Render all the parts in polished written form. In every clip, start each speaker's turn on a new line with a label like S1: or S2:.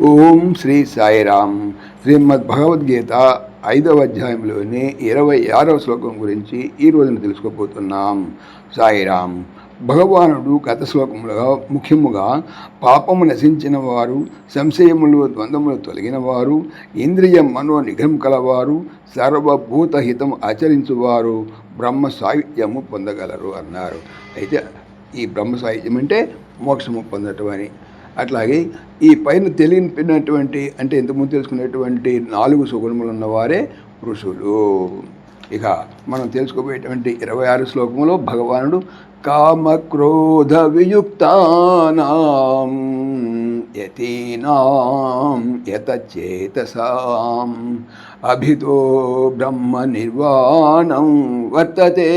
S1: ఓం శ్రీ సాయిరామ్. శ్రీమద్ భగవద్గీత 5వ అధ్యాయంలోని 26వ శ్లోకం గురించి ఈ రోజున తెలుసుకోబోతున్నాం. సాయిరామ్. భగవానుడు గత శ్లోకములుగా ముఖ్యముగా పాపము నశించిన వారు, సంశయములు ద్వంద్వములు తొలగిన వారు, ఇంద్రియ మనో నిగ్రహం కలవారు, సర్వభూత హితం ఆచరించువారు బ్రహ్మ సాయుధ్యము పొందగలరు అన్నారు. అయితే ఈ బ్రహ్మ సాయుధ్యం అంటే మోక్షము పొందటం అని. అట్లాగే ఈ పైన తెలియనటువంటి అంటే ఇంతకుముందు తెలుసుకునేటువంటి 4 సుగుణములు ఉన్నవారే ఋషులు. ఇక మనం తెలుసుకోబోయేటువంటి 26 శ్లోకంలో భగవానుడు కామక్రోధ వియుక్తానాం యతీనాం యతచేతసాం అభితో బ్రహ్మ నిర్వాణం వర్తతే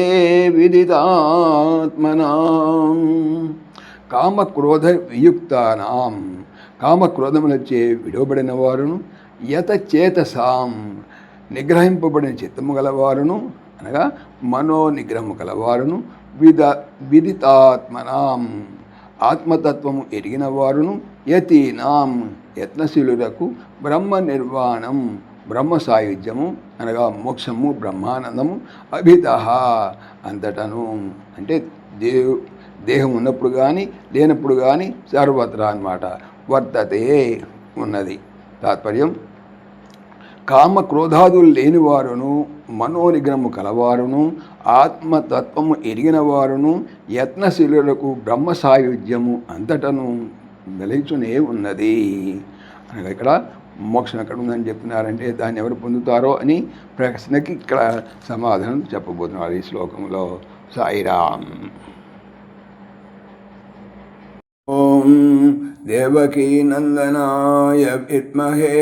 S1: విదితాత్మనాం. కామక్రోధ వియుక్తానాం, కామక్రోధములచే విడవబడిన వారును, యతచేతసాం నిగ్రహింపబడిన చిత్తము గలవారును అనగా మనో నిగ్రహము గలవారును, విదితాత్మనాం ఆత్మతత్వము ఎరిగిన వారును, యతీనాం యత్నశీలులకు బ్రహ్మ నిర్వాణం బ్రహ్మ సాయుధ్యము అనగా మోక్షము బ్రహ్మానందము అభిత అంతటను అంటే దేహం ఉన్నప్పుడు కానీ లేనప్పుడు కానీ సర్వత్రా అన్నమాట. వర్తతే ఉన్నది. తాత్పర్యం కామక్రోధాదులు లేనివారును, మనోనిగ్రహము కలవారును, ఆత్మతత్వము ఎరిగిన వారును, యత్నశీలులకు బ్రహ్మ సాయుధ్యము అంతటను నిలిచునే ఉన్నది అనగా ఇక్కడ మోక్షం ఎక్కడ ఉందని చెప్తున్నారంటే దాన్ని ఎవరు పొందుతారో అని ప్రశ్నకి ఇక్కడ సమాధానం చెప్పబోతున్నారు ఈ శ్లోకంలో. సాయిరామ్. ఓం దేవకీ నందనాయ విద్మహే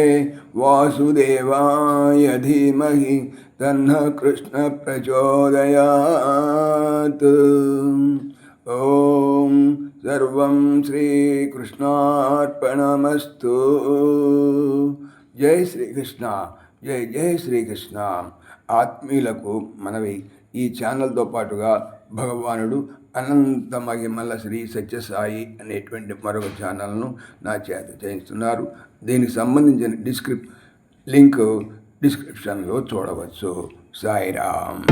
S1: వాసుదేవాయ ధీమహి తన్న కృష్ణ ప్రచోదయాత్. ఓం సర్వం శ్రీకృష్ణార్పణమస్తు. జై శ్రీకృష్ణ. జై జై శ్రీకృష్ణ. ఆత్మీయులకు మనవి, ఈ ఛానల్తో పాటుగా భగవానుడు అనంత మహిమల శ్రీ సత్యసాయి అనేటువంటి మరొక ఛానల్ను నా చేత చేయిస్తున్నారు. దీనికి సంబంధించిన లింక్ డిస్క్రిప్షన్లో చూడవచ్చు. సాయిరామ్.